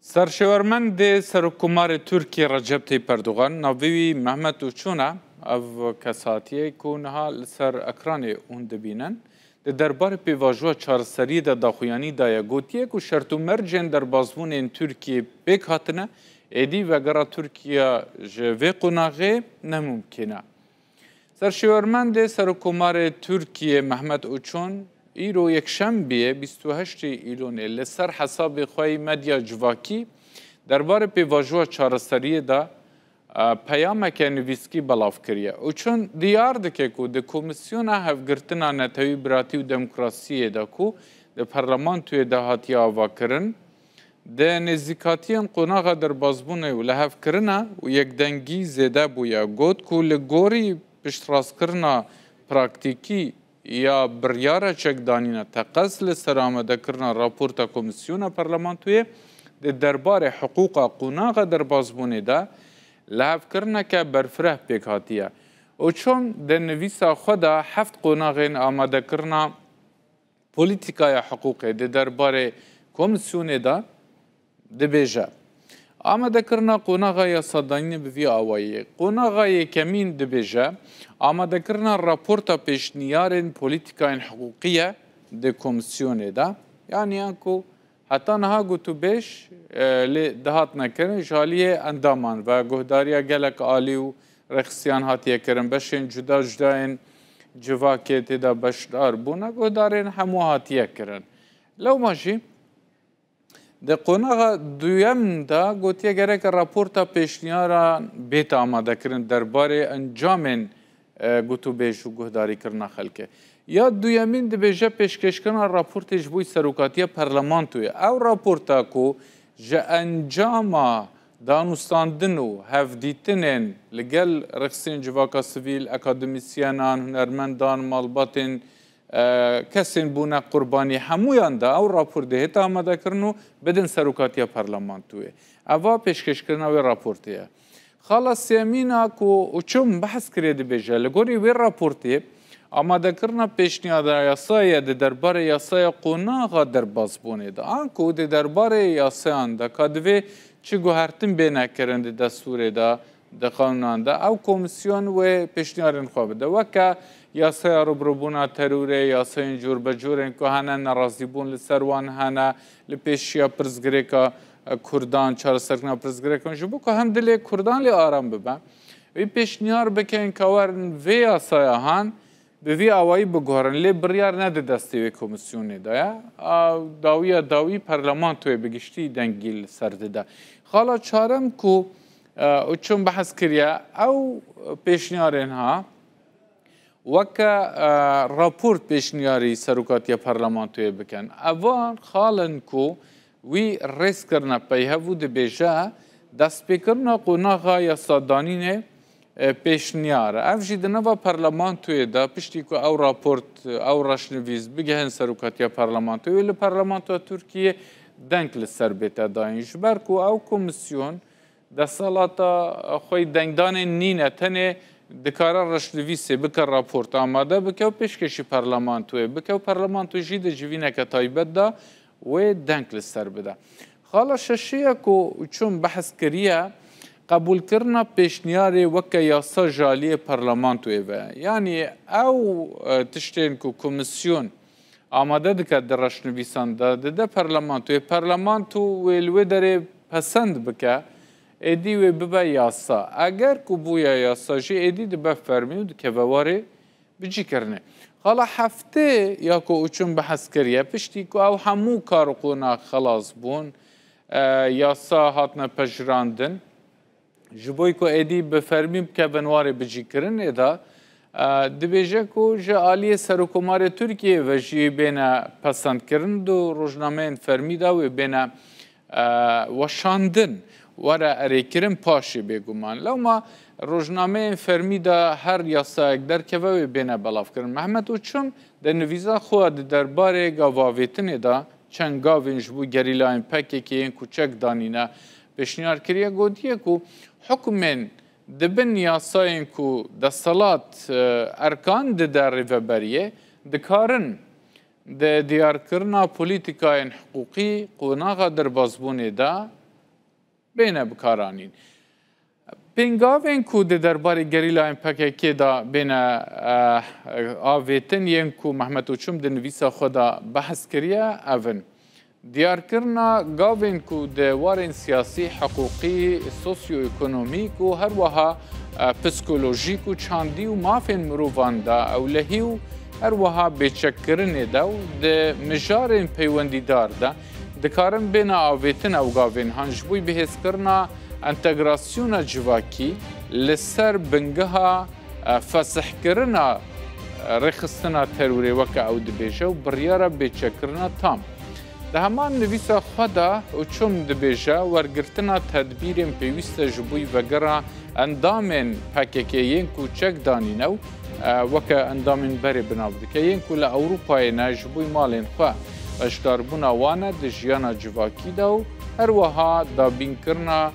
سرشورمند سرکومار ترکیه رجب طیب اردوغان ناوی محمد اوچونا او کساتیه که نها لسر اکران اون دبینن ده دربار پیواجوه چارسری ده داخویانی دایا گوتیه که شرط و مرجن در بازمون این ترکیه بیک هاتنه ایدی وگرا ترکیه جوه قناغه نممکنه. سرشورمند سرکومار ترکیه محمد اوچون ایرو یک شنبه 28 ایلون لسر حساب خوی مدیا جواکی درباره پیواجوه چارسری دا پیام که نویسکی بلاف کریه. او چون دیار دکه که ده کمیسیون هفگرتنا نتوی براتی و دموکراسی دا که ده پرلمان توی ده هاتی آوا کرن ده نزیکاتیان قناغا در بازبونه و لحف کرنه و یک دنگی زیده بویا گود که لگوری پشتراز کرنا پراکتیکی یا بریاره چک دانینه تقص لسر آمده کرنا راپورتا کمیسیون پرلمانتویه ده درباره حقوق قناغ در بازبونه ده لحف کرنه که برفره پیک هاتیه. او چون ده نویسا خودا هفت قناغین آمده کرنا پولیتیکای حقوقه ده درباره کمیسیون ده ده بیجه. آمده کرنا قناغا یا صدانین بوی آوایی. قناغا یکمین دبیجه آمده کرنا راپورتا پیشنیارین پولیتیکاین حقوقیه ده کمیسیونه ده. یعنی انکو حتی نها گوتو بیش دهات نکرن جالیه اندامان و گهداریا گلک آلی و رخصیان هاتیه کرن بشین جدا جداین جواکه تیدا بشدار بونا گهدارین همو هاتیه کرن. لو ماشی ده قناغا دویم دا گوتیه گره که راپورتا پیشنیارا بیت آماده کرن درباره انجامین گوتو بیش و گهداری کرنا خلکه. یا دویمین ده بیجه پیشکش کرنا راپورت جبوی سروکاتی پرلمان توی. او راپورتا که جه انجاما دانوستاندن و هفدیتنین لگل رخصین جواکا سویل، اکادمیسیانان، هنرمندان، مالباتین کسین بونه قربانی همویان دا او راپور ده هتا آمده کرنو بدن سروکاتی پرلمان توی. اوا پیشکش کرنا وی راپورتیه. خالا سیمینا که اوچم بحث کرده بیجه لگوری وی راپورتیه آماده کرنا پیشنیاد یاسای ده درباره یاسای قناغا در بازبونه ده. آنکو ده درباره یاسایان ده کادوی چی گوهرتن بینه کرنده دستوره ده ده قانونان ده او کمیسیون و پیشنیارین خواه ده وکه یاسای روبروبونا تروره یاسای انجور بجورین که هنه نرازی بون لسروان هنه لپیشیا پرزگره که کردان چار سرکنا پرزگره کن جبو که هم دلی کردان لی آرام ببن وی پیشنیار بکن که ورن وی یاسای هن به وی آوایی بگوهرن لی بریار نده دستی وی کمیسیونی ده داوی پرلمان توی بگشتی دنگیل سرده ده خالا چارم که چون بحث کریه او پیشنیارین ها وکه راپورت پیشنیاری سروکاتی پرلمان توی بکن. اوان خالن که وی ریس کرنا پیهوو ده بیجه دست پیکرنا قناغا یا سادانین پیشنیار. افجی ده نوا پرلمان توی ده پشتی که او راپورت او رشنویز بگهن سروکاتی پرلمان توی لپرلمان توی ترکیه دنگ لسر بیتا داینش برکو او کمیسیون ده سالاتا خوی دنگدان نینه تنه دکاره رشنویسه بکر راپورت آماده بکه و پیشکشی پرلمان توی بکه و پرلمان توی جیده جوینه که تایبت ده و دنگ لسر بده. خالا ششیه که چون بحث کریه قبول کرنا پیشنیاری وکه یاسا جالی پرلمان توی و یعنی او تشتین که کمیسیون آماده دکه در رشنویسان ده پرلمان تو ویلوی داره پسند بکه ایدی و ببا یاسا. اگر که بویا یاسا جی ایدی دبا فرمی و دکه وواره بجی کرنه. حالا هفته یا که اوچون بحث کریه پشتی که او همو کار قونا خلاص بون یاسا هاتنا پجراندن جبوی که ایدی بفرمی بکه بنواره بجی کرن ایدا دبیجه که جه آلی سروکومار ترکیه و جی بینه پسند کرن دو روزنامه فرمی دا و بینه وشاندن وره اریکرم پاشی بگومان. لو ما روزنامه فرمی دا هر یاسا یک در که و بینه بلاف کرن. محمد اوچم در نویزا خود درباره گاواویتن دا چند گاوینج بو گریلاین پکی که این کوچک دانینه پیشنیار کریه گودیه که حکمین دبن یاساین که دستالات ارکان در ریوبریه دکارن ده دیار کرنا پولیتیکاین حقوقی قوناغا در بازبونه دا بینه بکارانین. پنگاوین کو د دربارې ګریلاین پکې دا بینه آویتن ین کو محمد اوچم د نویسا خدا بحث کریه اون. دیارکرنا گاوین کو د وارن سیاسی حقوقی سوسیو اکونومیک و هر وها پسیکولوژیک و چاندی و مافین مروفان دا او لهیو هر وها بیچکرن دا و د مجارن پیوندیدار دا دکارن بین آویتن او گاوین هنجبوی بحث کرنا انتگراسیون جواکی لسر بنگها فسح کرنا رخصتنا تروری وکا او دبیجه و بریاره بیچکرنا تام. ده همان نویسا خدا و چون دبیجه ورگرتنا تدبیرین پیوسته جبوی وگره اندامین پاکیکیین کوچک دانینو وکا اندامین بری بناو دکه ین کو لأوروپای نجبوی مالین خواه اشداربونا وانه ده جیانا جواکی دو هر وها دا بین کرنا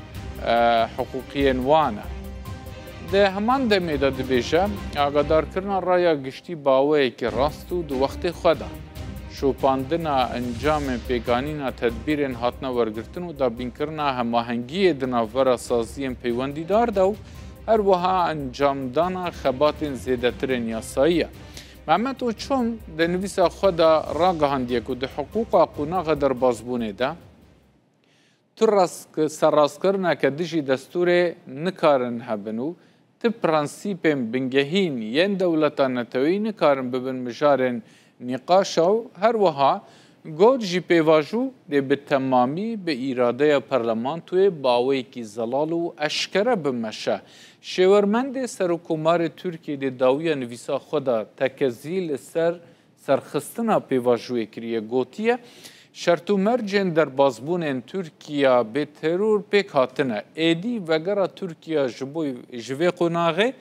حقوقیین وانه. ده همان دمیده دبیجه آگادار کرنا رایا گشتی باوه که راستو دو وقت خدا. شوپاندنا انجام پیگانینا تدبیرین هاتنا ورگرتن و دا بین کرنا هماهنگی دناورا سازیم پیوندی دار دو هر وها انجام دانا خباتین زیدترین یاساییه. محمد اوچم ده نویسا خدا را گهاندیه که ده حقوقا قوناغ در بازبونه ده تو سراس کرنا که دجی دستور نکارن هبنو تی پرانسیپیم بنگهین ین دولتا نتوی نکارن ببن مجارن نقاشو هر وها گود جی پیواجو ده به تمامی به ایراده پرلمانتوی باوی کی زلال و اشکره بمشه شورمند سرکومار ترکیه ده داوی نویسا خدا تکزیل سرخستنا پیواجوی کریه گوتیه شرط و مرجن در بازبون ترکیه به ترور پیک هاتنه ایدی وگره ترکیه جوی قناغه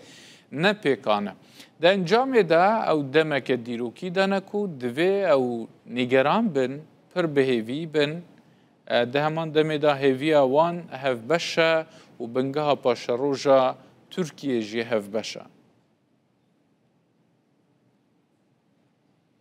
نه پیکانه. ده انجام ده او دمک دیروکی دانکو دوی او نگران بن پر بهیوی بن ده همان دمه ده هیوی وان هف بشه و بنگاه پاشروژا ترکیه جی هف بشه.